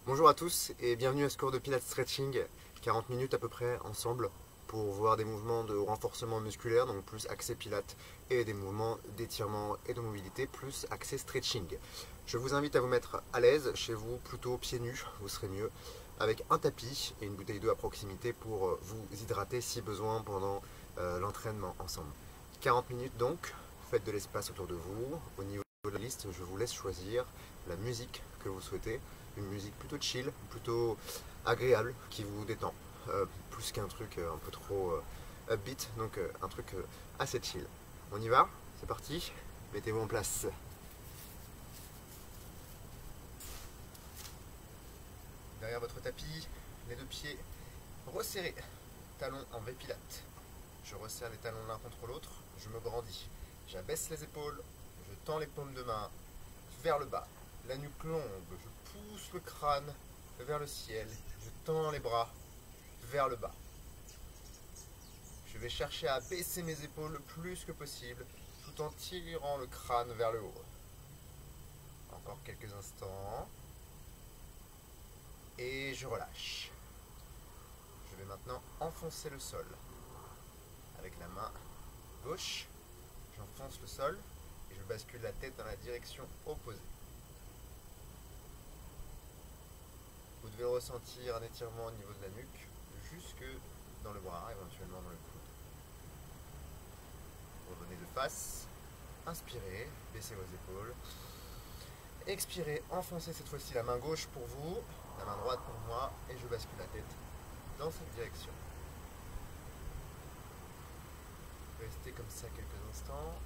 Bonjour à tous et bienvenue à ce cours de Pilates Stretching, 40 minutes à peu près ensemble pour voir des mouvements de renforcement musculaire, donc plus axé Pilates, et des mouvements d'étirement et de mobilité plus axé stretching. Je vous invite à vous mettre à l'aise chez vous, plutôt pieds nus, vous serez mieux, avec un tapis et une bouteille d'eau à proximité pour vous hydrater si besoin pendant l'entraînement ensemble. 40 minutes donc, faites de l'espace autour de vous. Au niveau de la liste, je vous laisse choisir la musique que vous souhaitez, une musique plutôt chill, plutôt agréable, qui vous détend, plus qu'un truc un peu trop upbeat, donc un truc assez chill. On y va? C'est parti? Mettez-vous en place. Derrière votre tapis, les deux pieds resserrés, talons en V pilate. Je resserre les talons l'un contre l'autre, je me grandis. J'abaisse les épaules, je tends les paumes de main vers le bas. La nuque longue, je pousse le crâne vers le ciel, je tends les bras vers le bas. Je vais chercher à baisser mes épaules le plus que possible tout en tirant le crâne vers le haut. Encore quelques instants. Et je relâche. Je vais maintenant enfoncer le sol. Avec la main gauche, j'enfonce le sol et je bascule la tête dans la direction opposée. Vous devez ressentir un étirement au niveau de la nuque, jusque dans le bras, éventuellement dans le coude. Revenez de face, inspirez, baissez vos épaules. Expirez, enfoncez cette fois-ci la main gauche pour vous, la main droite pour moi, et je bascule la tête dans cette direction. Restez comme ça quelques instants.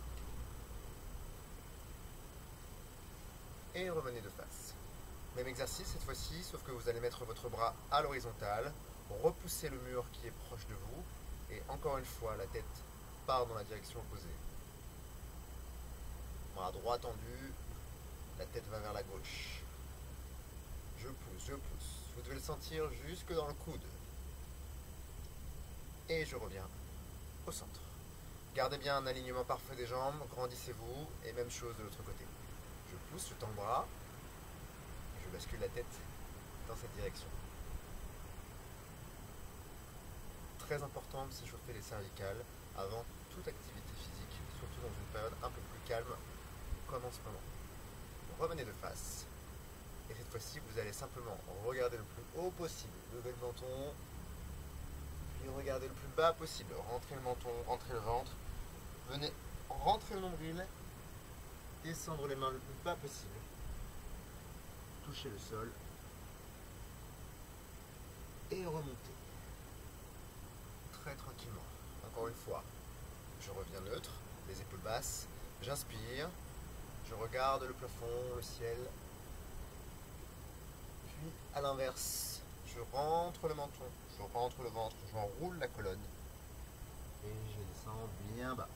Et revenez de face. Même exercice cette fois-ci, sauf que vous allez mettre votre bras à l'horizontale, repousser le mur qui est proche de vous, et encore une fois, la tête part dans la direction opposée. Bras droit tendu, la tête va vers la gauche. Je pousse, je pousse. Vous devez le sentir jusque dans le coude. Et je reviens au centre. Gardez bien un alignement parfait des jambes, grandissez-vous, et même chose de l'autre côté. Je pousse, je tends le bras, et je bascule la tête dans cette direction. Très important de s'échauffer les cervicales avant toute activité physique, surtout dans une période un peu plus calme comme en ce moment. Revenez de face, et cette fois-ci vous allez simplement regarder le plus haut possible, lever le menton, puis regardez le plus bas possible, rentrez le menton, rentrez le ventre, venez rentrer le nombril, descendre les mains le plus bas possible, toucher le sol, et remonter. Très tranquillement. Encore une fois, je reviens neutre, les épaules basses, j'inspire, je regarde le plafond, le ciel, puis à l'inverse, je rentre le menton, je rentre le ventre, j'enroule la colonne, et je descends bien bas.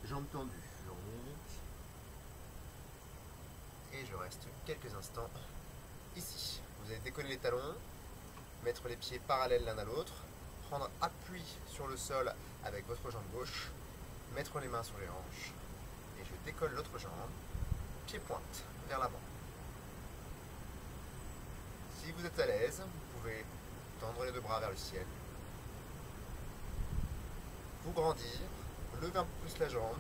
Jambes tendues, je remonte, et je reste quelques instants ici. Vous allez décoller les talons, mettre les pieds parallèles l'un à l'autre, prendre appui sur le sol avec votre jambe gauche, mettre les mains sur les hanches, et je décolle l'autre jambe, pied pointe vers l'avant. Si vous êtes à l'aise, vous pouvez tendre les deux bras vers le ciel, vous grandir, lever un peu plus la jambe,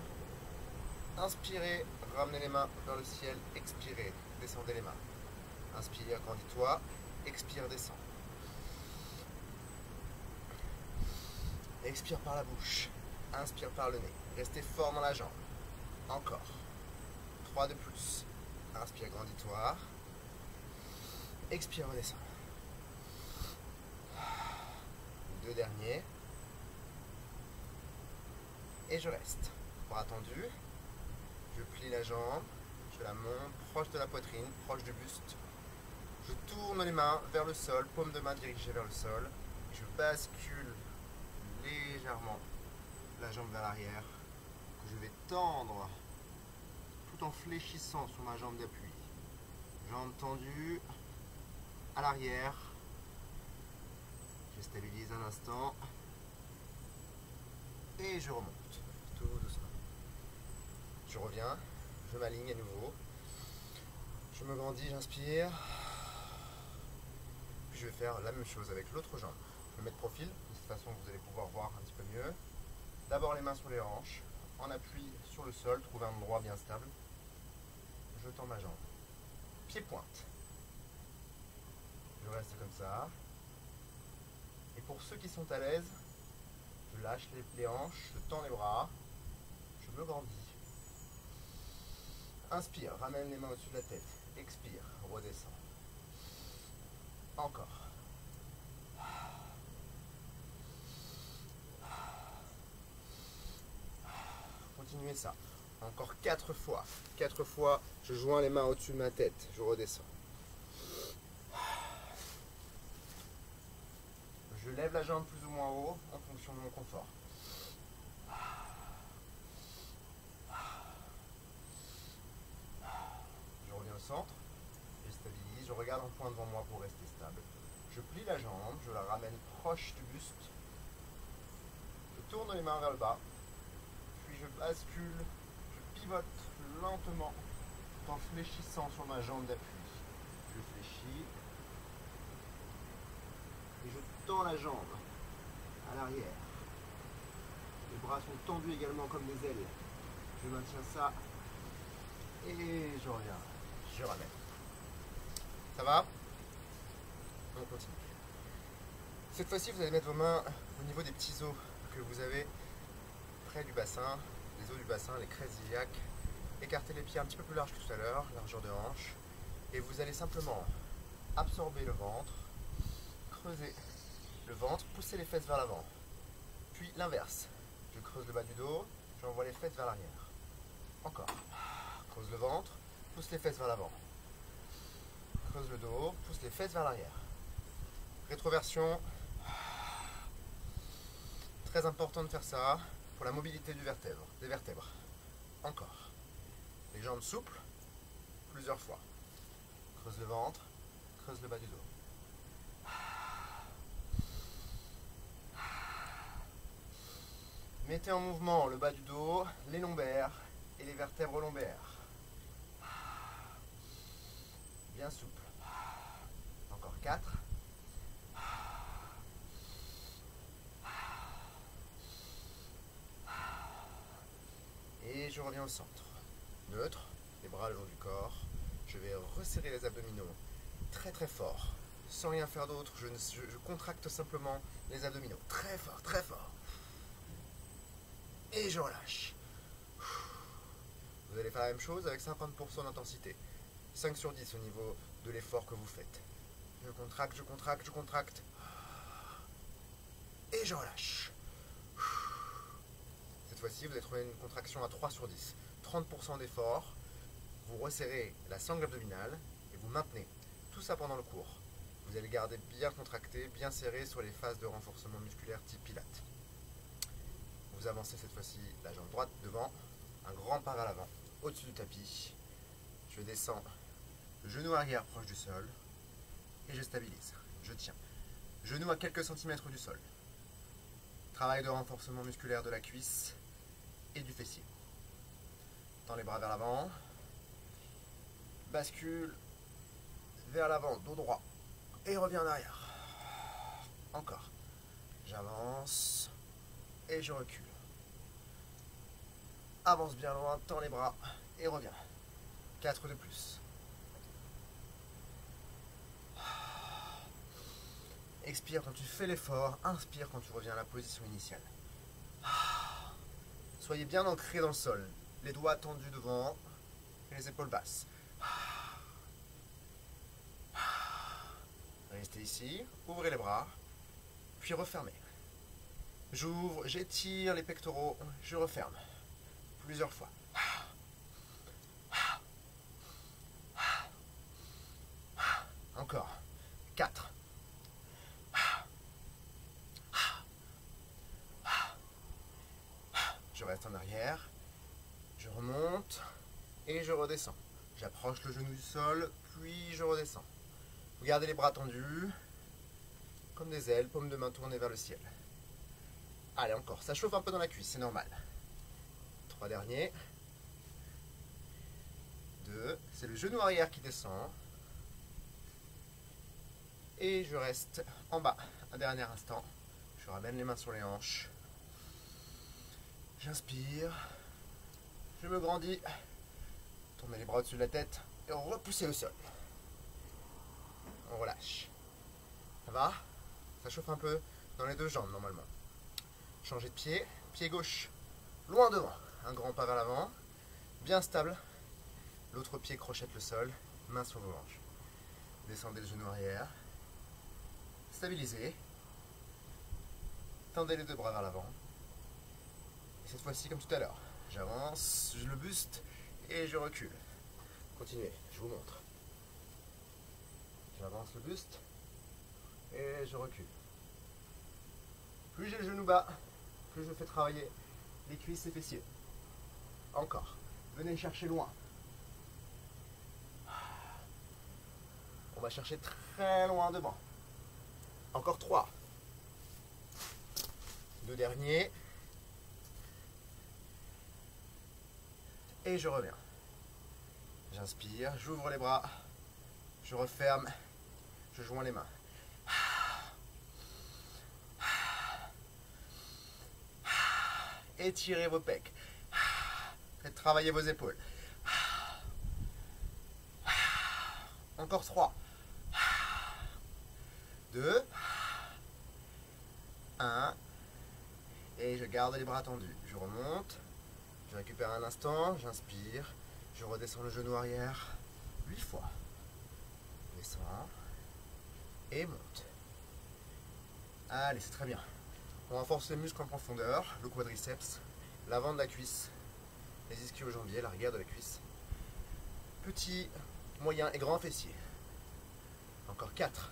inspirez, ramenez les mains vers le ciel, expirez, descendez les mains. Inspire, grandis-toi, expire, descends. Expire par la bouche, inspire par le nez, restez fort dans la jambe. Encore. 3 de plus. Inspire, grandis-toi. Expire, redescends. 2 derniers. Et je reste. Bras tendus. Je plie la jambe. Je la monte proche de la poitrine, proche du buste. Je tourne les mains vers le sol, paume de main dirigée vers le sol. Et je bascule légèrement la jambe vers l'arrière. Je vais tendre tout en fléchissant sur ma jambe d'appui. Jambe tendue à l'arrière. Je stabilise un instant. Et je remonte, tout doucement. Je reviens, je m'aligne à nouveau. Je me grandis, j'inspire. Puis je vais faire la même chose avec l'autre jambe. Je vais mettre profil, de cette façon vous allez pouvoir voir un petit peu mieux. D'abord les mains sur les hanches, en appui sur le sol, trouver un endroit bien stable. Je tends ma jambe. Pied pointe. Je reste comme ça. Et pour ceux qui sont à l'aise, je lâche les hanches, je tends les bras, je me grandis. Inspire, ramène les mains au-dessus de la tête. Expire, redescends. Encore. Continuez ça. Encore 4 fois. 4 fois, je joins les mains au-dessus de ma tête. Je redescends. Je lève la jambe plus ou moins haut en fonction de mon confort. Je reviens au centre. Je stabilise. Je regarde un point devant moi pour rester stable. Je plie la jambe. Je la ramène proche du buste. Je tourne les mains vers le bas. Puis je bascule. Je pivote lentement en fléchissant sur ma jambe d'appui. Je fléchis. Et je tends la jambe à l'arrière. Les bras sont tendus également comme des ailes. Je maintiens ça. Et je reviens. Je ramène. Ça va? On continue. Cette fois-ci, vous allez mettre vos mains au niveau des petits os que vous avez près du bassin, les os du bassin, les crêtes iliaques. Écartez les pieds un petit peu plus large que tout à l'heure, largeur de hanche. Et vous allez simplement absorber le ventre, creuser le ventre, pousser les fesses vers l'avant. Puis l'inverse. Je creuse le bas du dos, j'envoie les fesses vers l'arrière. Encore. Creuse le ventre, pousse les fesses vers l'avant. Creuse le dos, pousse les fesses vers l'arrière. Rétroversion. Très important de faire ça pour la mobilité des vertèbres. Encore. Les jambes souples, plusieurs fois. Creuse le ventre, creuse le bas du dos. Mettez en mouvement le bas du dos, les lombaires et les vertèbres lombaires. Bien souple. Encore 4. Et je reviens au centre. Neutre, les bras le long du corps. Je vais resserrer les abdominaux très très fort. Sans rien faire d'autre, je contracte simplement les abdominaux. Très fort, très fort. Et je relâche. Vous allez faire la même chose avec 50% d'intensité. 5 sur 10 au niveau de l'effort que vous faites. Je contracte, je contracte, je contracte. Et je relâche. Cette fois-ci, vous allez trouver une contraction à 3 sur 10. 30% d'effort. Vous resserrez la sangle abdominale et vous maintenez. Tout ça pendant le cours. Vous allez garder bien contracté, bien serré sur les phases de renforcement musculaire type Pilates. Vous avancez cette fois-ci la jambe droite devant, un grand pas vers l'avant, au-dessus du tapis. Je descends, genou arrière proche du sol, et je stabilise. Je tiens. Genou à quelques centimètres du sol. Travail de renforcement musculaire de la cuisse et du fessier. Tends les bras vers l'avant. Bascule vers l'avant, dos droit. Et reviens en arrière. Encore. J'avance. Et je recule. Avance bien loin, tends les bras et reviens. 4 de plus. Expire quand tu fais l'effort, inspire quand tu reviens à la position initiale. Soyez bien ancrés dans le sol, les doigts tendus devant et les épaules basses. Restez ici, ouvrez les bras, puis refermez. J'ouvre, j'étire les pectoraux, je referme. Plusieurs fois. Encore. 4. Je reste en arrière. Je remonte et je redescends. J'approche le genou du sol, puis je redescends. Vous gardez les bras tendus, comme des ailes, paume de main tournée vers le ciel. Allez, encore. Ça chauffe un peu dans la cuisse, c'est normal. 3 derniers. 2, C'est le genou arrière qui descend. Et je reste en bas un dernier instant. Je ramène les mains sur les hanches. J'inspire. Je me grandis. Tournez les bras au-dessus de la tête et repoussez le sol. On relâche. Ça va? Ça chauffe un peu dans les deux jambes normalement. Changez de pied. Pied gauche loin devant. Un grand pas vers l'avant. Bien stable. L'autre pied crochette le sol. Main sur vos hanches. Descendez le genou arrière. Stabilisez. Tendez les deux bras vers l'avant. Et cette fois-ci comme tout à l'heure. J'avance, je le buste et je recule. Continuez, je vous montre. J'avance le buste et je recule. Plus j'ai le genou bas, plus je fais travailler les cuisses et fessiers. Encore. Venez chercher loin. On va chercher très loin devant. Encore 3. 2 derniers. Et je reviens. J'inspire, j'ouvre les bras, je referme, je joins les mains. Étirez vos pecs. Faites travailler vos épaules. Encore 3. 2. 1. Et je garde les bras tendus. Je remonte. Je récupère un instant. J'inspire. Je redescends le genou arrière 8 fois. Descends. Et monte. Allez, c'est très bien. On renforce les muscles en profondeur. Le quadriceps. L'avant de la cuisse. Les ischio-jambiers. L'arrière de la cuisse. Petit, moyen et grand fessier. Encore 4.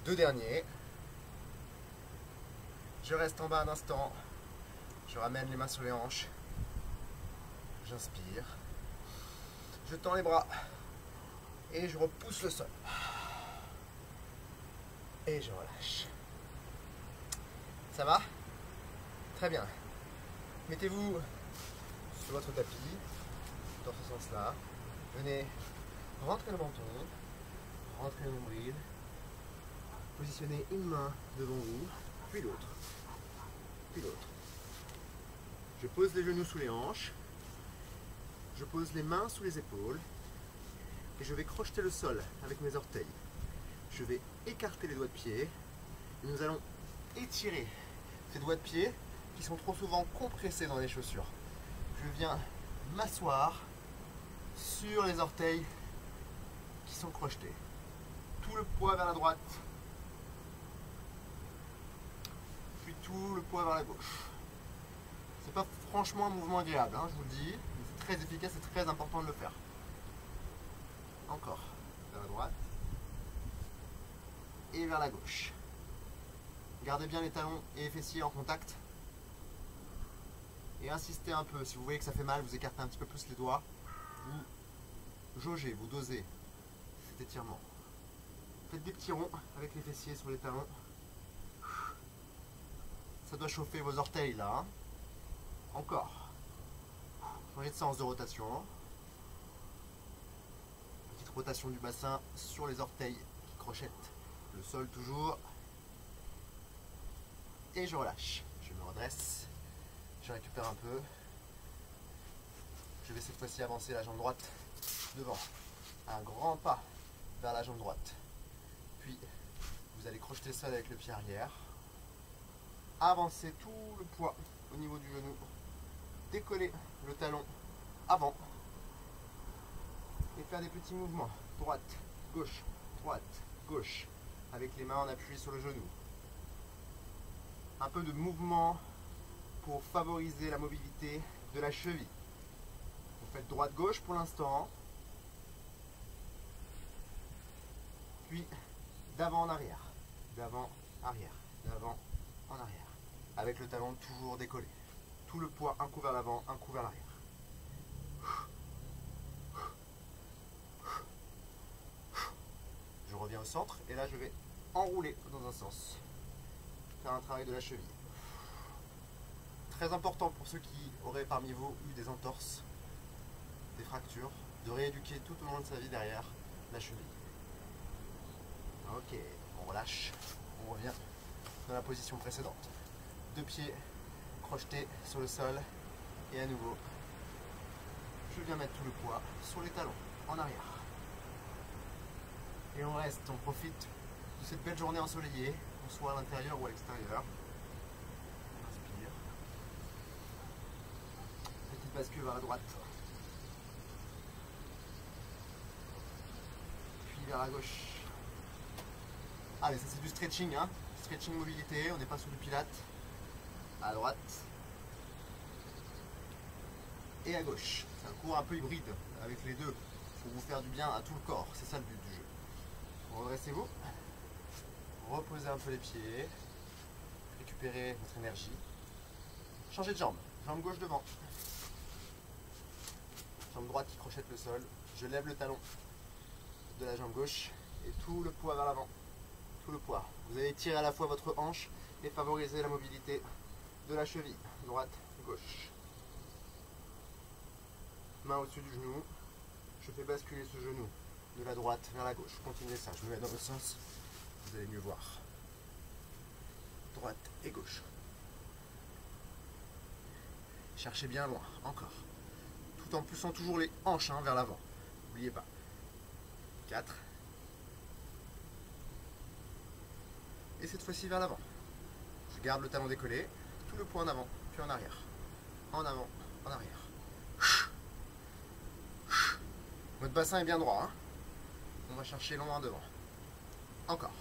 2 derniers. Je reste en bas un instant. Je ramène les mains sur les hanches. J'inspire. Je tends les bras. Et je repousse le sol. Et je relâche. Ça va? Très bien. Mettez-vous sur votre tapis, dans ce sens-là. Venez rentrer le menton, rentrer le nombril. Positionnez une main devant vous, puis l'autre, puis l'autre. Je pose les genoux sous les hanches, je pose les mains sous les épaules et je vais crocheter le sol avec mes orteils. Je vais écarter les doigts de pied et nous allons étirer ces doigts de pied qui sont trop souvent compressés dans les chaussures. Je viens m'asseoir sur les orteils qui sont crochetés. Tout le poids vers la droite, puis tout le poids vers la gauche. C'est pas franchement un mouvement agréable, hein, je vous le dis, mais c'est très efficace et très important de le faire. Encore, vers la droite et vers la gauche. Gardez bien les talons et les fessiers en contact. Et insistez un peu. Si vous voyez que ça fait mal, vous écartez un petit peu plus les doigts. Vous jaugez, vous dosez cet étirement. Faites des petits ronds avec les fessiers sur les talons. Ça doit chauffer vos orteils là. Encore. Changez de sens de rotation. Petite rotation du bassin sur les orteils qui crochettent le sol toujours. Et je relâche. Je me redresse. Je récupère un peu. Je vais cette fois-ci avancer la jambe droite devant. Un grand pas vers la jambe droite. Puis, vous allez crocheter le sol avec le pied arrière. Avancez tout le poids au niveau du genou. Décoller le talon avant. Et faire des petits mouvements. Droite, gauche, droite, gauche. Avec les mains en appui sur le genou. Un peu de mouvement pour favoriser la mobilité de la cheville. Vous faites droite-gauche pour l'instant. Puis d'avant en arrière. D'avant, arrière. D'avant, en arrière. Avec le talon toujours décollé. Tout le poids, un coup vers l'avant, un coup vers l'arrière. Je reviens au centre et là je vais enrouler dans un sens. Faire un travail de la cheville. Très important pour ceux qui auraient parmi vous eu des entorses, des fractures, de rééduquer tout au long de sa vie derrière la cheville. Ok, on relâche, on revient dans la position précédente. Deux pieds crochetés sur le sol et à nouveau, je viens mettre tout le poids sur les talons, en arrière. Et on reste, on profite de cette belle journée ensoleillée, qu'on soit à l'intérieur ou à l'extérieur. On inspire. Petite bascule vers la droite. Puis vers la gauche. Allez, ça c'est du stretching, hein. Stretching mobilité, on n'est pas sur du pilate. À droite. Et à gauche. C'est un cours un peu hybride avec les deux pour vous faire du bien à tout le corps. C'est ça le but du jeu. Redressez-vous. Reposez un peu les pieds. Récupérez votre énergie. Changez de jambe. Jambe gauche devant. Jambe droite qui crochette le sol. Je lève le talon de la jambe gauche et tout le poids vers l'avant. Tout le poids. Vous allez tirer à la fois votre hanche et favoriser la mobilité de la cheville. Droite, gauche. Main au-dessus du genou. Je fais basculer ce genou de la droite vers la gauche. Continuez ça. Je me mets dans l'autre sens. Vous allez mieux voir. Droite et gauche. Cherchez bien loin. Encore. Tout en poussant toujours les hanches vers l'avant. N'oubliez pas. 4. Et cette fois-ci vers l'avant. Je garde le talon décollé. Tout le poids en avant, puis en arrière. En avant, en arrière. Votre bassin est bien droit. Hein. On va chercher loin devant. Encore.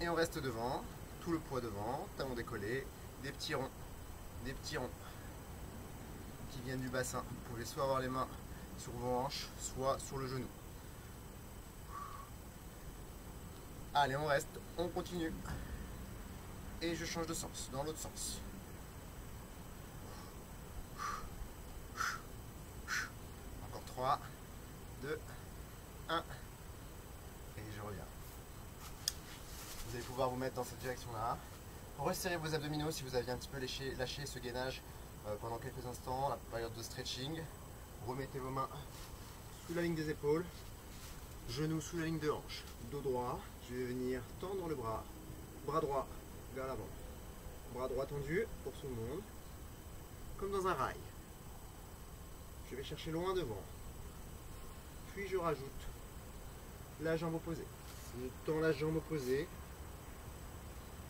Et on reste devant. Tout le poids devant. Talon décollé. Des petits ronds. Des petits ronds. Qui viennent du bassin. Vous pouvez soit avoir les mains sur vos hanches, soit sur le genou. Allez, on reste. On continue. Et je change de sens. Dans l'autre sens. Encore 3, 2, 1. Et je reviens. Vous allez pouvoir vous mettre dans cette direction-là. Resserrez vos abdominaux si vous aviez un petit peu lâché ce gainage pendant quelques instants, la période de stretching. Remettez vos mains sous la ligne des épaules. Genoux sous la ligne de hanche. Dos droit. Je vais venir tendre le bras. Bras droit vers l'avant. Bras droit tendu pour tout le monde. Comme dans un rail. Je vais chercher loin devant. Puis je rajoute la jambe opposée. Je tends la jambe opposée.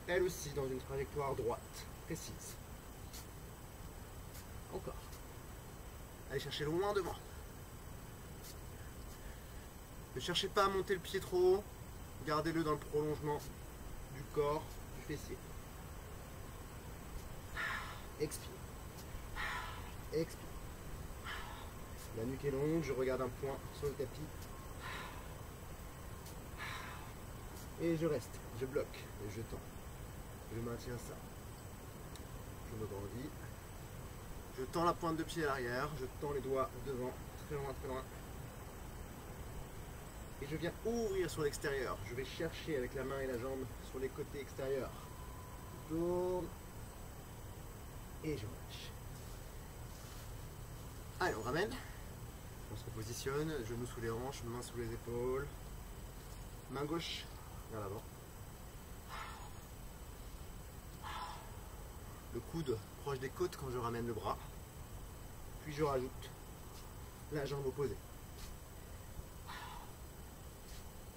Elle aussi dans une trajectoire droite, précise. Encore. Allez chercher loin devant. Ne cherchez pas à monter le pied trop haut. Gardez-le dans le prolongement du corps, du fessier. Expire. Expire. La nuque est longue, je regarde un point sur le tapis. Et je reste, je bloque et je tends. Je maintiens ça. Je me grandis. Je tends la pointe de pied à l'arrière, je tends les doigts devant, très loin, très loin. Et je viens ouvrir sur l'extérieur. Je vais chercher avec la main et la jambe sur les côtés extérieurs. Je tourne. Et je relâche. Allez, on ramène. On se repositionne, genoux sous les hanches, main sous les épaules. Main gauche vers l'avant. Le coude proche des côtes quand je ramène le bras. Puis je rajoute la jambe opposée.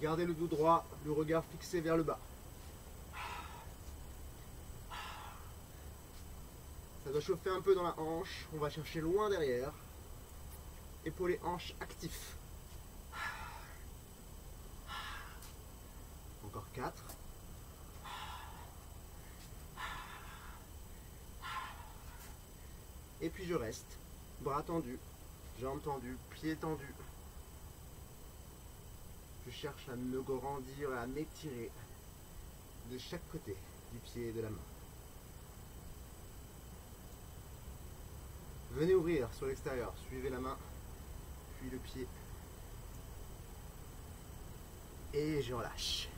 Gardez le dos droit, le regard fixé vers le bas. Ça doit chauffer un peu dans la hanche. On va chercher loin derrière. Épaules et hanches actifs. Encore 4. Et puis je reste. Bras tendus, jambes tendues, pieds tendus. Je cherche à me grandir, à m'étirer de chaque côté du pied et de la main. Venez ouvrir sur l'extérieur, suivez la main, puis le pied. Et je relâche.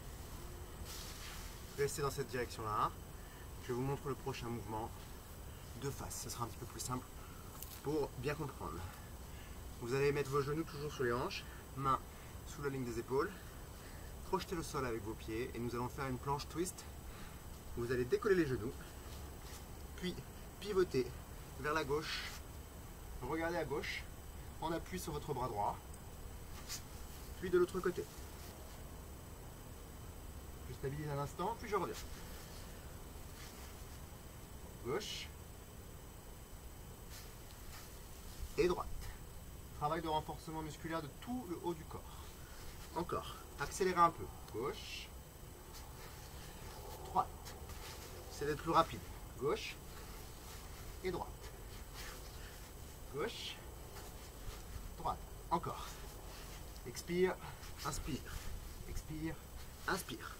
Restez dans cette direction-là. Je vous montre le prochain mouvement de face. Ce sera un petit peu plus simple pour bien comprendre. Vous allez mettre vos genoux toujours sur les hanches, mains sous la ligne des épaules. Projetez le sol avec vos pieds et nous allons faire une planche twist. Vous allez décoller les genoux, puis pivoter vers la gauche. Regardez à gauche, on appuie sur votre bras droit, puis de l'autre côté. Je stabilise un instant, puis je reviens. Gauche et droite. Travail de renforcement musculaire de tout le haut du corps. Encore. Accélérez un peu. Gauche. Droite. C'est d'être plus rapide. Gauche et droite. Gauche. Droite. Encore. Expire. Inspire. Expire. Inspire.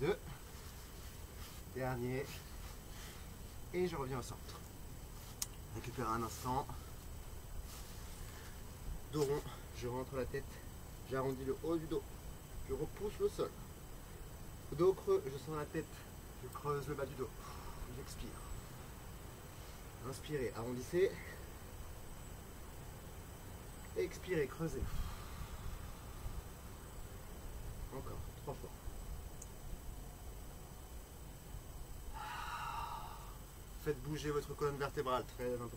Deux, dernier, et je reviens au centre. Récupère un instant, dos rond, je rentre la tête, j'arrondis le haut du dos, je repousse le sol, dos creux, je sens la tête, je creuse le bas du dos, j'expire. Inspirez, arrondissez, expirez, creusez. Encore, 3 fois. Faites bouger votre colonne vertébrale, très important.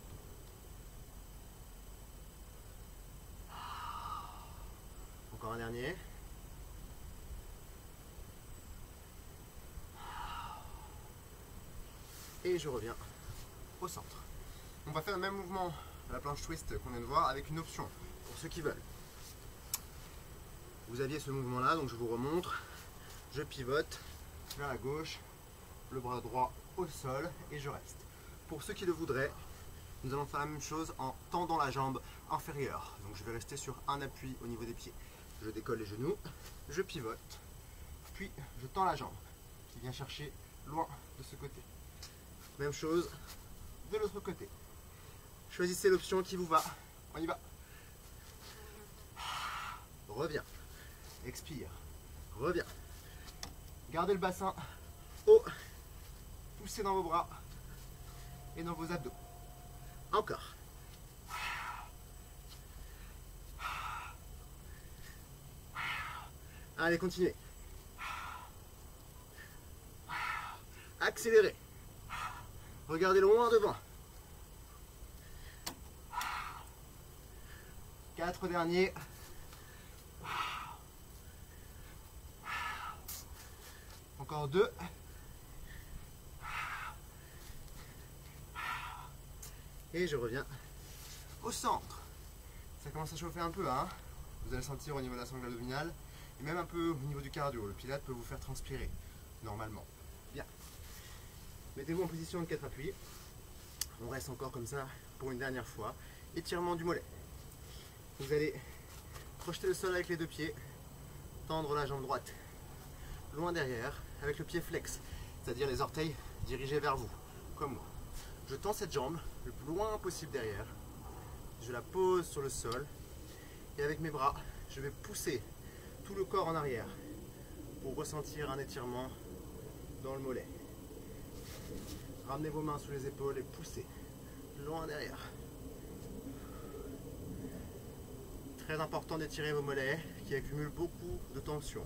Encore un dernier. Et je reviens au centre. On va faire le même mouvement à la planche twist qu'on vient de voir avec une option pour ceux qui veulent. Vous aviez ce mouvement là, donc je vous remontre. Je pivote vers la gauche, le bras droit au sol et je reste. Pour ceux qui le voudraient, nous allons faire la même chose en tendant la jambe inférieure. Donc je vais rester sur un appui au niveau des pieds. Je décolle les genoux, je pivote, puis je tends la jambe qui vient chercher loin de ce côté. Même chose de l'autre côté. Choisissez l'option qui vous va. On y va. Reviens. Expire. Reviens. Gardez le bassin haut. Poussez dans vos bras et dans vos abdos. Encore. Allez, continuez. Accélérez. Regardez loin devant. 4 derniers. Encore 2. Et je reviens au centre. Ça commence à chauffer un peu, hein. Vous allez sentir au niveau de la sangle abdominale et même un peu au niveau du cardio. Le pilate peut vous faire transpirer, normalement. Bien. Mettez-vous en position de 4 appuis. On reste encore comme ça pour une dernière fois. Étirement du mollet. Vous allez projeter le sol avec les 2 pieds, tendre la jambe droite loin derrière avec le pied flex, c'est-à-dire les orteils dirigés vers vous, comme moi. Je tends cette jambe le plus loin possible derrière, je la pose sur le sol et avec mes bras, je vais pousser tout le corps en arrière pour ressentir un étirement dans le mollet. Ramenez vos mains sous les épaules et poussez loin derrière. Très important d'étirer vos mollets qui accumulent beaucoup de tension.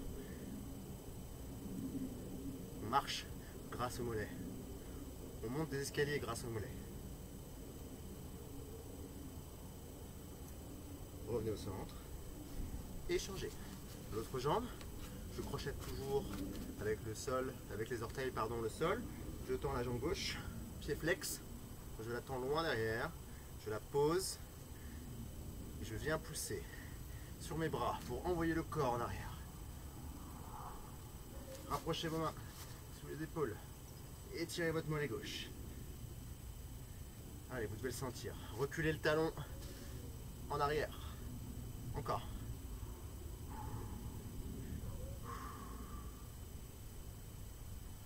On marche grâce aux mollets. On monte des escaliers grâce aux mollets. Revenez au centre. Et changez. L'autre jambe, je crochette toujours avec le sol, avec les orteils, pardon, le sol. Je tends la jambe gauche, pied flex. Je la tends loin derrière. Je la pose. Et je viens pousser sur mes bras pour envoyer le corps en arrière. Rapprochez vos mains sous les épaules. Étirez votre mollet gauche. Allez, vous devez le sentir. Reculez le talon en arrière. Encore.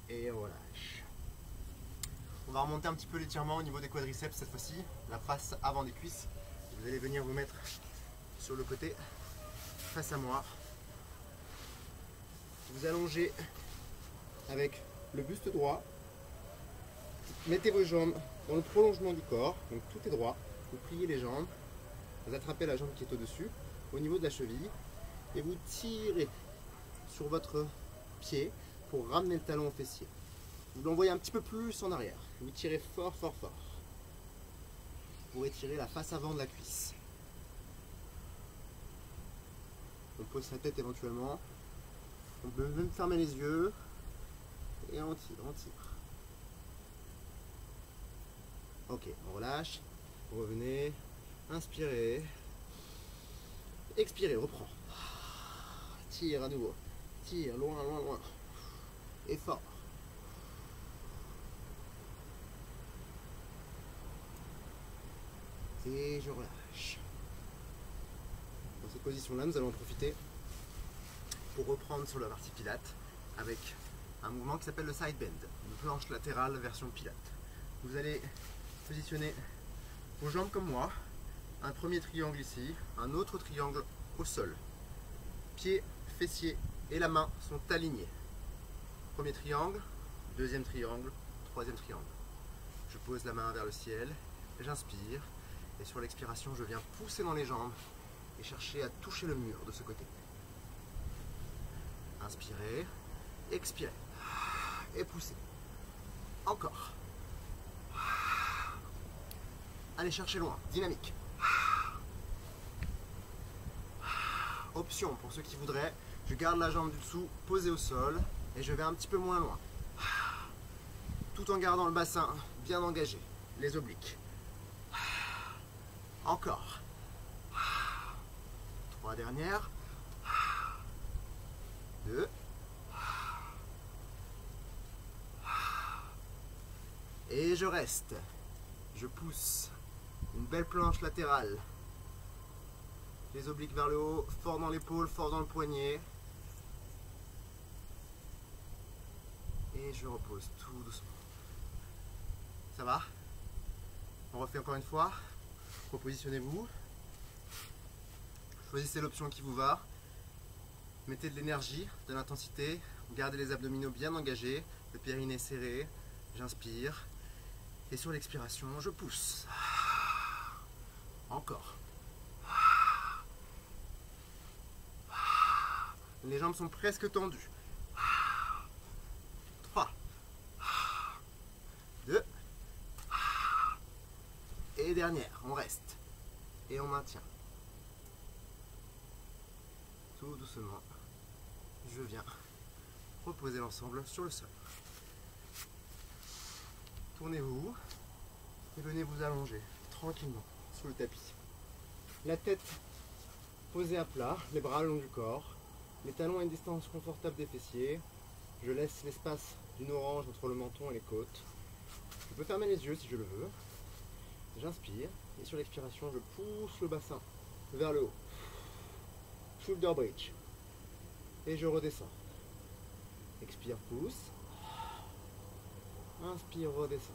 Et on relâche. va remonter un petit peu l'étirement au niveau des quadriceps cette fois-ci, la face avant des cuisses. Vous allez venir vous mettre sur le côté, face à moi. Vous allongez avec le buste droit. Mettez vos jambes dans le prolongement du corps, donc tout est droit. Vous pliez les jambes, vous attrapez la jambe qui est au-dessus, au niveau de la cheville, et vous tirez sur votre pied pour ramener le talon au fessier. Vous l'envoyez un petit peu plus en arrière. Vous tirez fort, fort, fort. Pour étirer la face avant de la cuisse. On pose sa tête éventuellement. On peut même fermer les yeux. Et on tire, on tire. Ok, on relâche. Vous revenez. Inspirez. Expirez, reprend. Tire à nouveau. Tire, loin, loin, loin. Et fort. Et je relâche. Dans cette position-là, nous allons en profiter pour reprendre sur la partie pilate avec un mouvement qui s'appelle le side bend, une planche latérale version pilate. Vous allez positionner vos jambes comme moi, un premier triangle ici, un autre triangle au sol. Pieds, fessiers et la main sont alignés. Premier triangle, deuxième triangle, troisième triangle. Je pose la main vers le ciel, j'inspire. Et sur l'expiration, je viens pousser dans les jambes et chercher à toucher le mur de ce côté. Inspirez, expirez et poussez. Encore. Allez chercher loin, dynamique. Option pour ceux qui voudraient, je garde la jambe du dessous posée au sol et je vais un petit peu moins loin. Tout en gardant le bassin bien engagé, les obliques. Encore. 3 dernières. 2. Et je reste. Je pousse. Une belle planche latérale. Les obliques vers le haut, fort dans l'épaule, fort dans le poignet. Et je repose tout doucement. Ça va? On refait encore une fois. Repositionnez-vous. Choisissez l'option qui vous va. Mettez de l'énergie, de l'intensité. Gardez les abdominaux bien engagés, le périnée serré. J'inspire. Et sur l'expiration, je pousse. Encore. Les jambes sont presque tendues. 3. 2. Et dernière, on reste. Et on maintient. Tout doucement, je viens reposer l'ensemble sur le sol. Tournez-vous et venez vous allonger tranquillement sur le tapis. La tête posée à plat, les bras le long du corps, les talons à une distance confortable des fessiers. Je laisse l'espace d'une orange entre le menton et les côtes. Je peux fermer les yeux si je le veux. J'inspire et sur l'expiration, je pousse le bassin vers le haut. Shoulder bridge. Et je redescends. Expire, pousse. Inspire, redescends.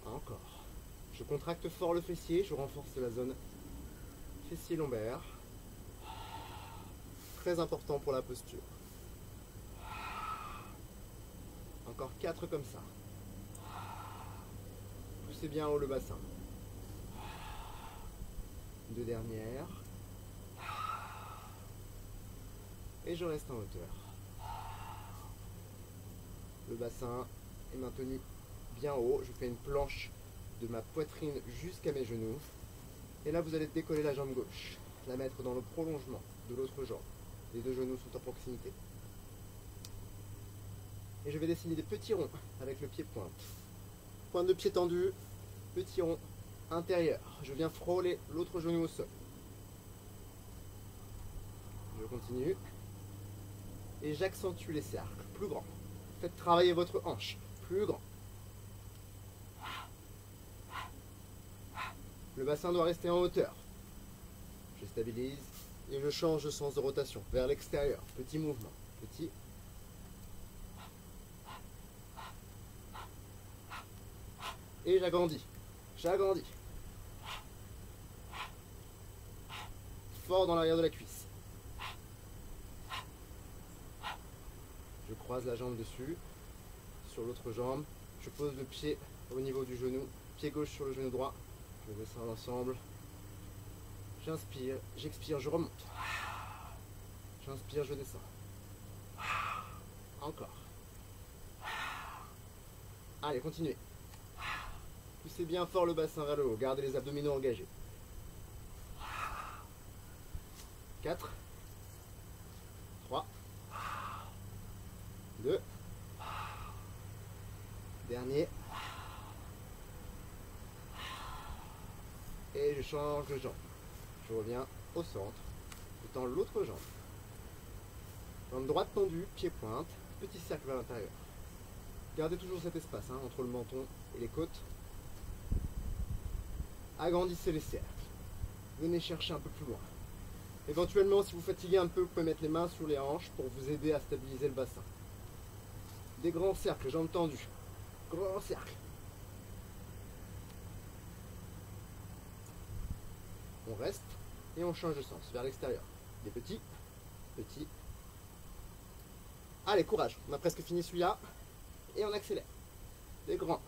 Encore. Je contracte fort le fessier, je renforce la zone fessier lombaire. Très important pour la posture. Encore 4 comme ça. Poussez bien haut le bassin. 2 dernières. Et je reste en hauteur. Le bassin est maintenu bien haut. Je fais une planche de ma poitrine jusqu'à mes genoux. Et là, vous allez décoller la jambe gauche. La mettre dans le prolongement de l'autre jambe. Les 2 genoux sont à proximité. Et je vais dessiner des petits ronds avec le pied pointe. Pointe de pied tendue, petit rond intérieur. Je viens frôler l'autre genou au sol. Je continue. Et j'accentue les cercles, plus grand. Faites travailler votre hanche, plus grand. Le bassin doit rester en hauteur. Je stabilise et je change de sens de rotation vers l'extérieur. Petit mouvement. Petit. Et j'agrandis. J'agrandis. Fort dans l'arrière de la cuisse. Je croise la jambe dessus. Sur l'autre jambe. Je pose le pied au niveau du genou. Pied gauche sur le genou droit. Je descends l'ensemble. J'inspire, j'expire, je remonte. J'inspire, je descends. Encore. Allez, continuez. Poussez bien fort le bassin vers le haut. Gardez les abdominaux engagés. 4, 3, 2, dernier. Et je change de jambe. Je reviens au centre. Je tends l'autre jambe. Jambe droite tendue, pied pointe, petit cercle vers l'intérieur. Gardez toujours cet espace entre le menton et les côtes. Agrandissez les cercles. Venez chercher un peu plus loin. Éventuellement, si vous fatiguez un peu, vous pouvez mettre les mains sur les hanches pour vous aider à stabiliser le bassin. Des grands cercles, jambes tendues. Grand cercle. On reste et on change de sens vers l'extérieur. Des petits, petits. Allez, courage. On a presque fini celui-là. Et on accélère. Des grands.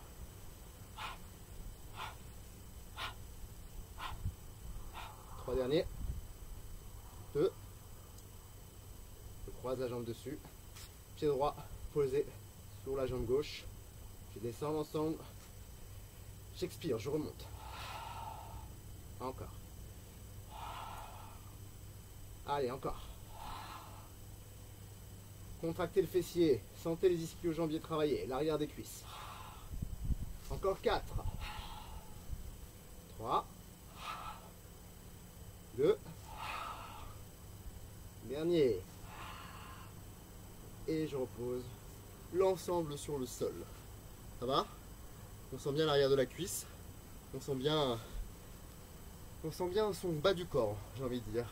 Trois derniers. 2. Je croise la jambe dessus. Pied droit posé sur la jambe gauche. Je descends l'ensemble. J'expire, je remonte. Encore. Allez, encore. Contractez le fessier. Sentez les ischio-jambiers travailler. L'arrière des cuisses. Encore 4. 3. 2. Dernier. Et je repose l'ensemble sur le sol. Ça va? On sent bien l'arrière de la cuisse. On sent bien son bas du corps, j'ai envie de dire.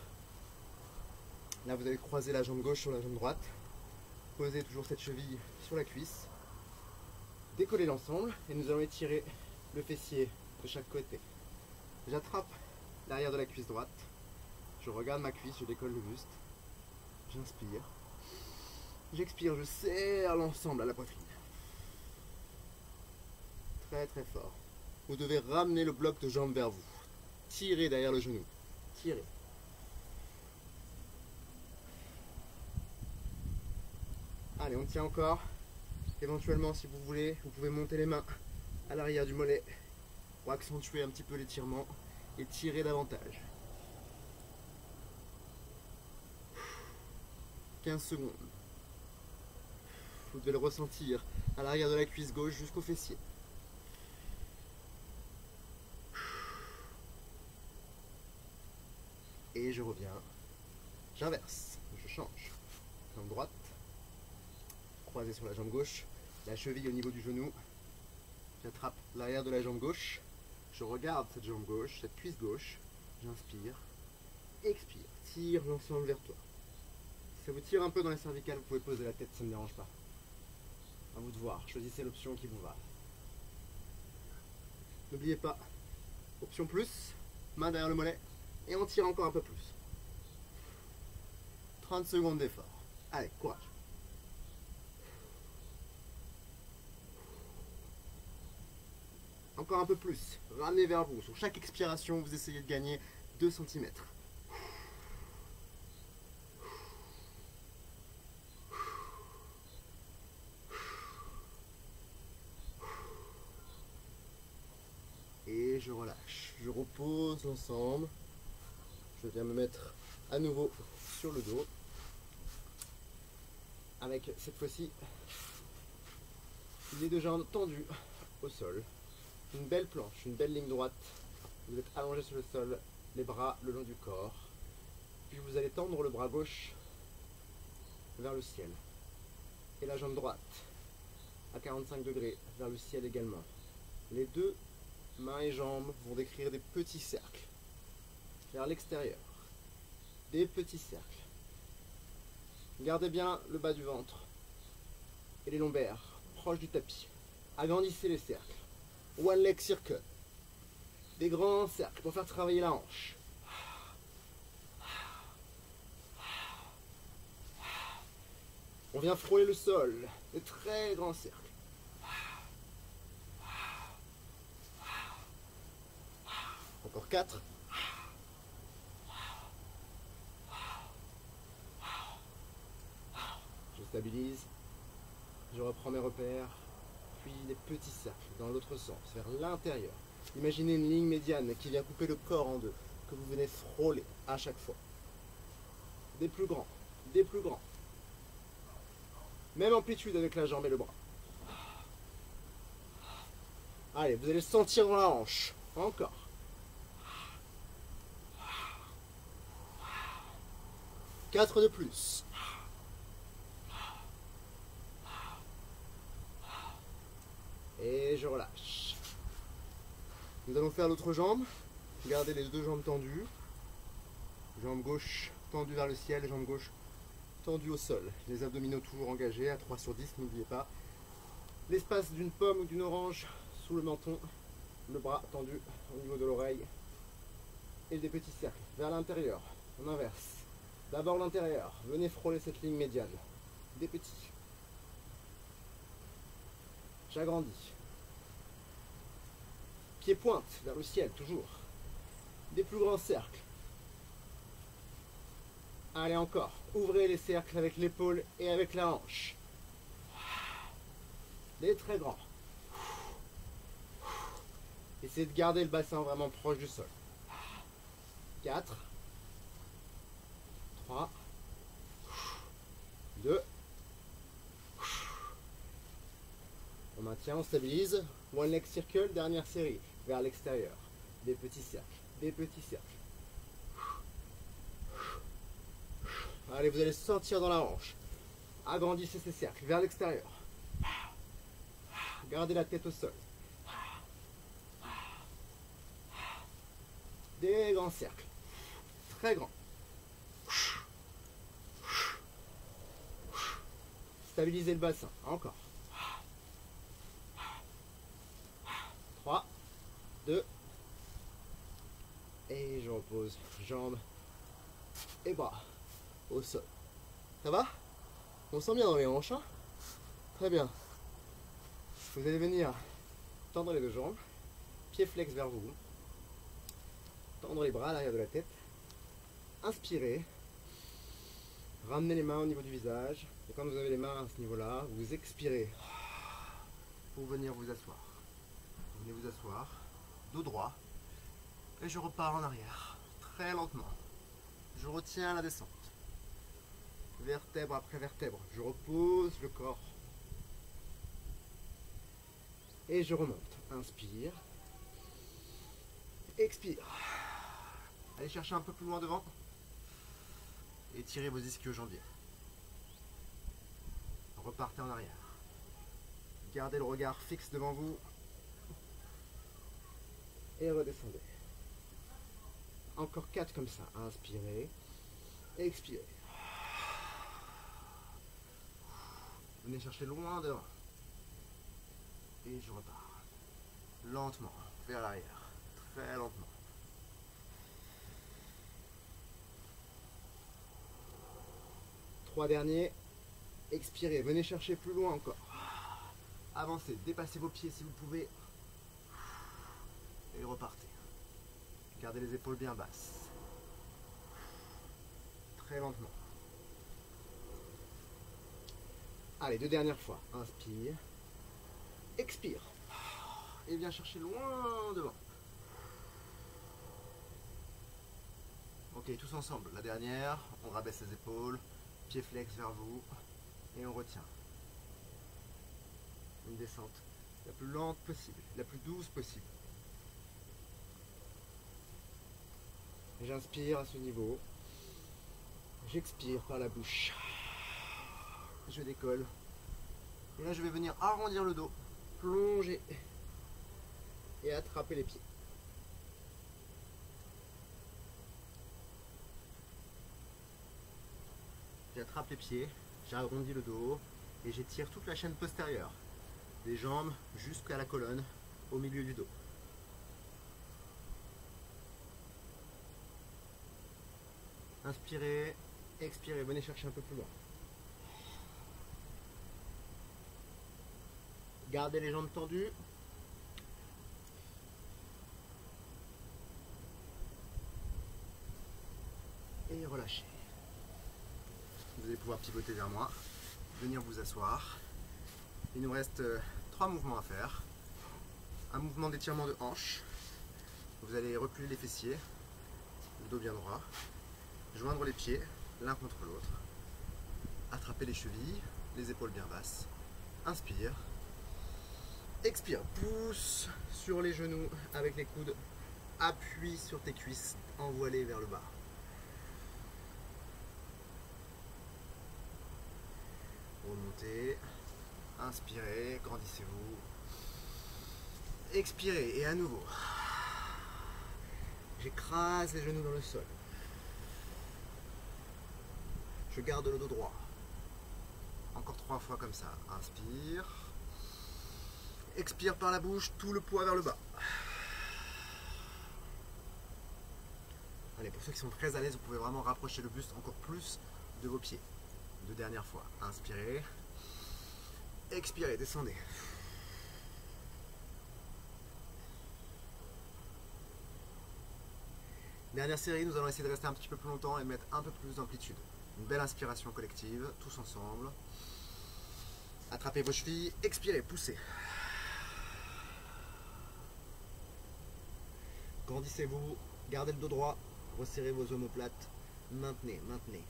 Là, vous allez croiser la jambe gauche sur la jambe droite. Posez toujours cette cheville sur la cuisse. Décollez l'ensemble et nous allons étirer le fessier de chaque côté. J'attrape l'arrière de la cuisse droite. Je regarde ma cuisse, je décolle le buste. J'inspire. J'expire, je serre l'ensemble à la poitrine. Très très fort. Vous devez ramener le bloc de jambes vers vous. Tirez derrière le genou. Tirez. Allez, on tient encore. Éventuellement, si vous voulez, vous pouvez monter les mains à l'arrière du mollet pour accentuer un petit peu l'étirement et tirer davantage. 15 secondes. Vous devez le ressentir à l'arrière de la cuisse gauche jusqu'au fessier. Et je reviens. J'inverse. Je change. Jambe droite. Croisé sur la jambe gauche. La cheville au niveau du genou. J'attrape l'arrière de la jambe gauche. Je regarde cette jambe gauche, cette cuisse gauche. J'inspire. Expire. Tire l'ensemble vers toi. Si ça vous tire un peu dans les cervicales, vous pouvez poser la tête, ça ne me dérange pas. À vous de voir, choisissez l'option qui vous va. N'oubliez pas, option plus, main derrière le mollet, et on tire encore un peu plus. 30 secondes d'effort. Allez, courage. Encore un peu plus, ramenez vers vous. Sur chaque expiration, vous essayez de gagner 2 cm. Et je relâche, je repose l'ensemble. Je viens me mettre à nouveau sur le dos. Avec cette fois-ci les deux jambes tendues au sol. Une belle planche, une belle ligne droite. Vous êtes allongé sur le sol, les bras le long du corps. Puis vous allez tendre le bras gauche vers le ciel. Et la jambe droite à 45 degrés vers le ciel également. Les deux mains et jambes vont décrire des petits cercles vers l'extérieur. Des petits cercles. Gardez bien le bas du ventre et les lombaires proches du tapis. Agrandissez les cercles. One leg circle. Des grands cercles pour faire travailler la hanche. On vient frôler le sol. Des très grands cercles. Encore 4. Je stabilise. Je reprends mes repères. Puis des petits cercles dans l'autre sens, vers l'intérieur. Imaginez une ligne médiane qui vient couper le corps en deux, que vous venez frôler à chaque fois. Des plus grands, des plus grands. Même amplitude avec la jambe et le bras. Allez, vous allez le sentir dans la hanche. Encore. Quatre de plus. Et je relâche. Nous allons faire l'autre jambe. Gardez les deux jambes tendues. Jambe gauche tendue vers le ciel, jambe gauche tendue au sol. Les abdominaux toujours engagés à 3 sur 10, n'oubliez pas. L'espace d'une pomme ou d'une orange sous le menton. Le bras tendu au niveau de l'oreille. Et des petits cercles vers l'intérieur, en inverse. D'abord l'intérieur. Venez frôler cette ligne médiane. Des petits. J'agrandis. Pied pointe vers le ciel, toujours. Des plus grands cercles. Allez, encore. Ouvrez les cercles avec l'épaule et avec la hanche. Des très grands. Essayez de garder le bassin vraiment proche du sol. 4. 3. 2. On maintient, on stabilise. One leg circle, dernière série. Vers l'extérieur. Des petits cercles. Des petits cercles. Allez, vous allez sentir dans la hanche. Agrandissez ces cercles vers l'extérieur. Gardez la tête au sol. Des grands cercles. Très grands. Stabilisez le bassin. Encore. 3, 2, et je repose jambes et bras au sol. Ça va? On sent bien dans les hanches, hein? Très bien. Vous allez venir tendre les deux jambes, pieds flex vers vous, tendre les bras à l'arrière de la tête, inspirez, ramenez les mains au niveau du visage, et quand vous avez les mains à ce niveau-là, vous expirez pour venir vous asseoir. Venez vous asseoir, dos droit, et je repars en arrière, très lentement. Je retiens la descente. Vertèbre après vertèbre, je repose le corps. Et je remonte. Inspire. Expire. Allez chercher un peu plus loin devant. Étirez vos ischio-jambiers. Repartez en arrière. Gardez le regard fixe devant vous. Et redescendez. Encore 4 comme ça. Inspirez. Expirez. Venez chercher loin devant. Et je repars. Lentement. Vers l'arrière. Très lentement. Trois derniers. Expirez. Venez chercher plus loin encore. Avancez. Dépassez vos pieds si vous pouvez. Et repartez. Gardez les épaules bien basses. Très lentement. Allez, deux dernières fois. Inspire. Expire. Et viens chercher loin devant. Ok, tous ensemble. La dernière, on rabaisse les épaules. Pieds flex vers vous. Et on retient. Une descente la plus lente possible, la plus douce possible. J'inspire à ce niveau. J'expire par la bouche. Je décolle. Et là, je vais venir arrondir le dos, plonger et attraper les pieds. J'attrape les pieds, j'arrondis le dos et j'étire toute la chaîne postérieure. Des jambes jusqu'à la colonne, au milieu du dos. Inspirez, expirez, venez chercher un peu plus loin. Gardez les jambes tendues. Et relâchez. Vous allez pouvoir pivoter vers moi, venir vous asseoir. Il nous reste 3 mouvements à faire. Un mouvement d'étirement de hanche. Vous allez reculer les fessiers, le dos bien droit, joindre les pieds l'un contre l'autre, attraper les chevilles, les épaules bien basses. Inspire. Expire, pousse sur les genoux avec les coudes, appuie sur tes cuisses, envoie-les vers le bas. Remontez, inspirez, grandissez-vous, expirez et à nouveau. J'écrase les genoux dans le sol. Je garde le dos droit. Encore 3 fois comme ça. Inspire. Expire par la bouche, tout le poids vers le bas. Allez, pour ceux qui sont très à l'aise, vous pouvez vraiment rapprocher le buste encore plus de vos pieds. 2 dernières fois. Inspirez. Expirez, descendez. Dernière série, nous allons essayer de rester un petit peu plus longtemps et mettre un peu plus d'amplitude. Une belle inspiration collective, tous ensemble. Attrapez vos chevilles, expirez, poussez. Grandissez-vous, gardez le dos droit, resserrez vos omoplates, maintenez, maintenez.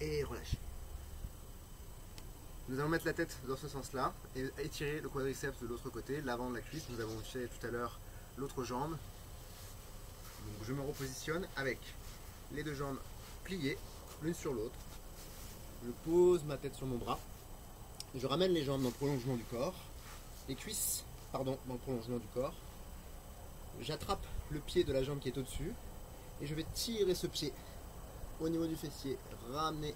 Et relâchez. Nous allons mettre la tête dans ce sens-là et étirer le quadriceps de l'autre côté, l'avant de la cuisse. Nous avons fait tout à l'heure l'autre jambe. Donc je me repositionne avec les 2 jambes pliées, l'une sur l'autre. Je pose ma tête sur mon bras. Je ramène les jambes dans le prolongement du corps. Les cuisses, pardon, dans le prolongement du corps. J'attrape le pied de la jambe qui est au-dessus et je vais tirer ce pied au niveau du fessier, ramener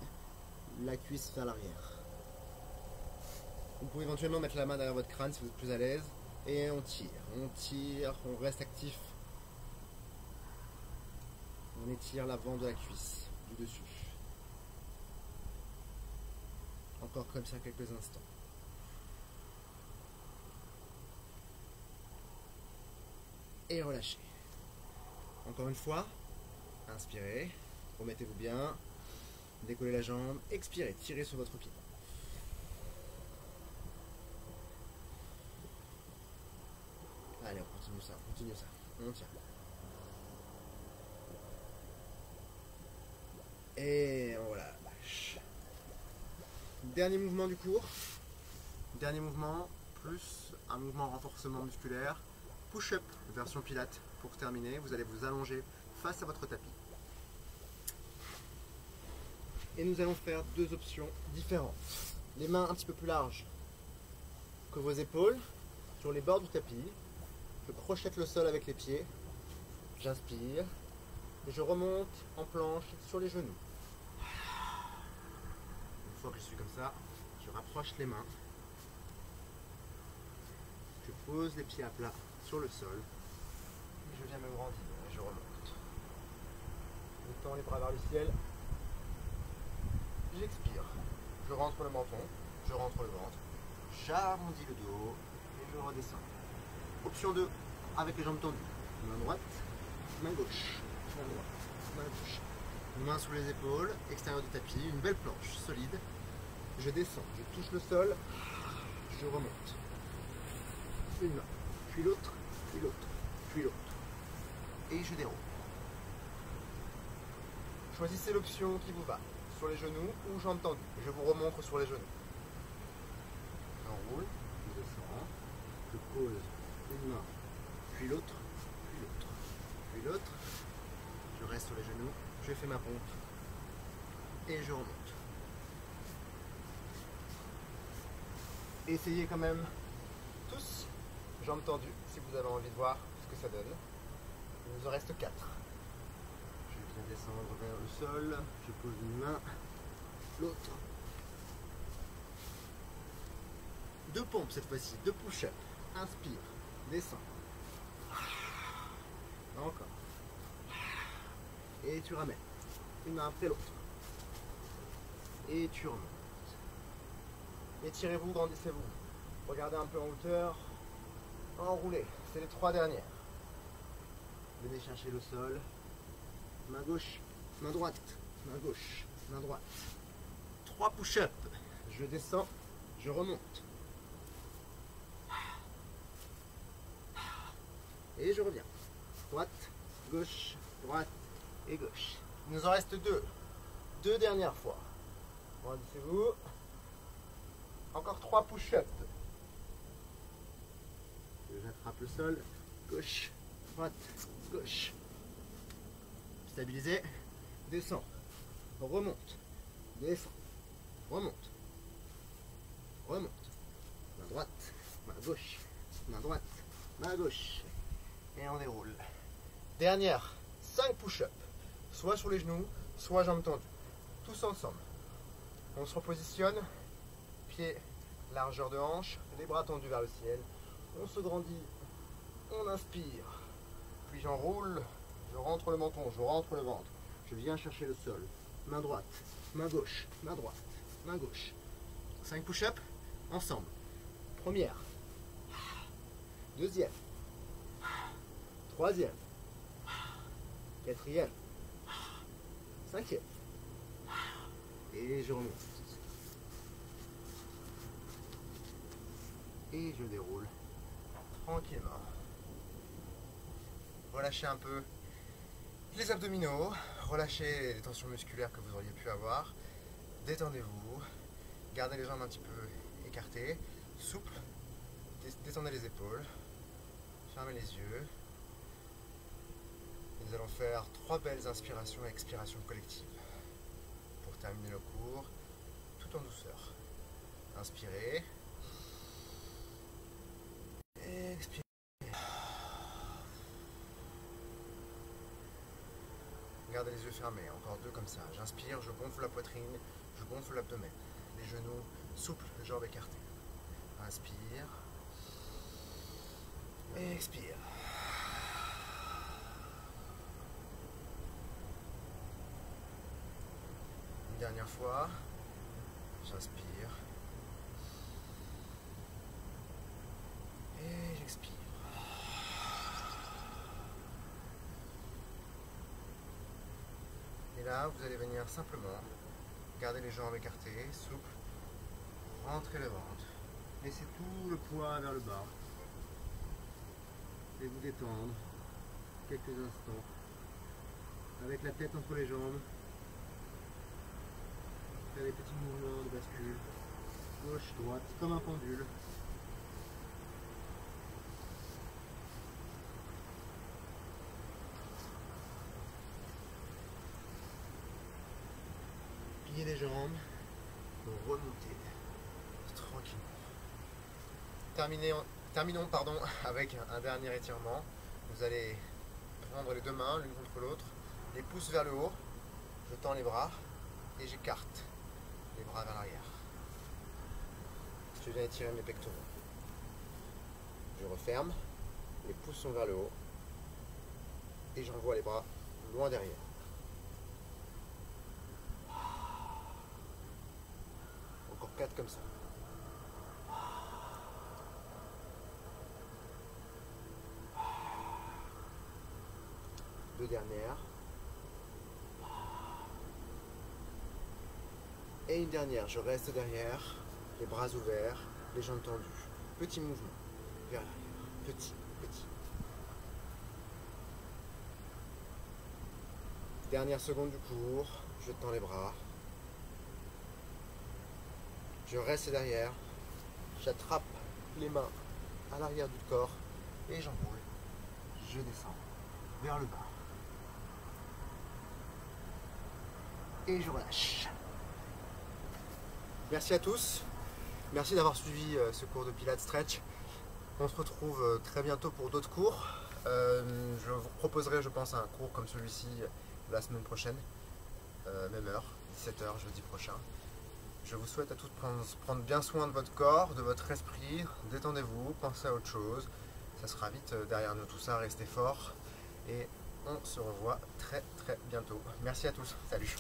la cuisse vers l'arrière. Vous pouvez éventuellement mettre la main derrière votre crâne si vous êtes plus à l'aise et on tire, on reste actif. On étire l'avant de la cuisse, du dessus. Encore comme ça quelques instants. Et relâchez. Encore une fois, inspirez, remettez-vous bien, décollez la jambe, expirez, tirez sur votre pied. Allez, on continue ça, on tient. Et on relâche. Dernier mouvement du cours. Dernier mouvement, plus un mouvement renforcement musculaire. Push-up, version Pilates. Pour terminer, vous allez vous allonger face à votre tapis. Et nous allons faire 2 options différentes. Les mains un petit peu plus larges que vos épaules, sur les bords du tapis. Je crochette le sol avec les pieds. J'inspire. Et je remonte en planche sur les genoux. Une fois que je suis comme ça, je rapproche les mains. Je pose les pieds à plat sur le sol. Et je viens me grandir et je remonte. Je tends les bras vers le ciel. J'expire. Je rentre le menton, je rentre le ventre. J'arrondis le dos et je redescends. Option 2, avec les jambes tendues. Main droite, main gauche. Main droite, main gauche. Main sous les épaules, extérieur du tapis, une belle planche solide. Je descends, je touche le sol, je remonte. Une main, puis l'autre, puis l'autre, puis l'autre. Et je déroule. Choisissez l'option qui vous va, sur les genoux ou jambes tendues. Je vous remontre sur les genoux. J'enroule, je descends, je pose une main, puis l'autre, puis l'autre, puis l'autre. Je reste sur les genoux, je fais ma pompe et je remonte. Essayez quand même tous, jambes tendues, si vous avez envie de voir ce que ça donne. Il nous en reste 4. Je viens descendre vers le sol, je pose une main, l'autre. 2 pompes cette fois-ci, 2 push-ups. Inspire, descends. Encore. Et tu ramènes. Une main après l'autre. Et tu remontes. Étirez-vous, grandissez-vous. Regardez un peu en hauteur. Enroulez. C'est les 3 dernières. Venez chercher le sol. Main gauche, main droite, main gauche, main droite. 3 push-ups. Je descends, je remonte. Et je reviens. Droite, gauche, droite et gauche. Il nous en reste 2. 2 dernières fois. Grandissez-vous. Encore 3 push-ups. J'attrape le sol. Gauche, droite, gauche. Stabilisez. Descends. Remonte. Descends. Remonte. Remonte. Main droite, main gauche, main droite, main gauche. Et on déroule. Dernière, 5 push-ups. Soit sur les genoux, soit jambes tendues. Tous ensemble. On se repositionne. Pieds, largeur de hanche, les bras tendus vers le ciel. On se grandit. On inspire. Puis j'enroule. Je rentre le menton, je rentre le ventre. Je viens chercher le sol. Main droite, main gauche, main droite, main gauche. 5 push-ups, ensemble. Première. Deuxième. Troisième. Quatrième. Cinquième. Et je remonte. Et je déroule tranquillement. Relâchez un peu les abdominaux, relâchez les tensions musculaires que vous auriez pu avoir, détendez-vous, gardez les jambes un petit peu écartées, souples, détendez les épaules, fermez les yeux. Nous allons faire 3 belles inspirations et expirations collectives pour terminer le cours tout en douceur. Inspirez, expirez. Gardez les yeux fermés, encore 2 comme ça. J'inspire, je gonfle la poitrine, je gonfle l'abdomen. Les genoux souples, les jambes écartées. Inspire. Et expire. Une dernière fois. J'inspire. Et j'expire. Et là, vous allez venir simplement garder les jambes écartées, souples, rentrez le ventre, laissez tout le poids vers le bas et vous détendre quelques instants avec la tête entre les jambes. Faites des petits mouvements de bascule, gauche, droite, comme un pendule. Pliez les jambes, remontez tranquillement. Terminons avec un dernier étirement. Vous allez prendre les 2 mains l'une contre l'autre, les pouces vers le haut, je tends les bras et j'écarte les bras vers l'arrière. Je viens étirer mes pectoraux. Je referme, les pouces sont vers le haut et j'envoie les bras loin derrière. Encore 4 comme ça. Deux dernières. Et une dernière, je reste derrière, les bras ouverts, les jambes tendues. Petit mouvement vers l'arrière. Petit. Dernière seconde du cours, je tends les bras. Je reste derrière, j'attrape les mains à l'arrière du corps et j'enroule. Je descends vers le bas. Et je relâche. Merci à tous. Merci d'avoir suivi ce cours de Pilates Stretch. On se retrouve très bientôt pour d'autres cours. Je vous proposerai, je pense, un cours comme celui-ci la semaine prochaine. Même heure, 17h jeudi prochain. Je vous souhaite à tous de prendre bien soin de votre corps, de votre esprit. Détendez-vous, pensez à autre chose. Ça sera vite derrière nous tout ça, restez forts. Et on se revoit très très bientôt. Merci à tous, salut.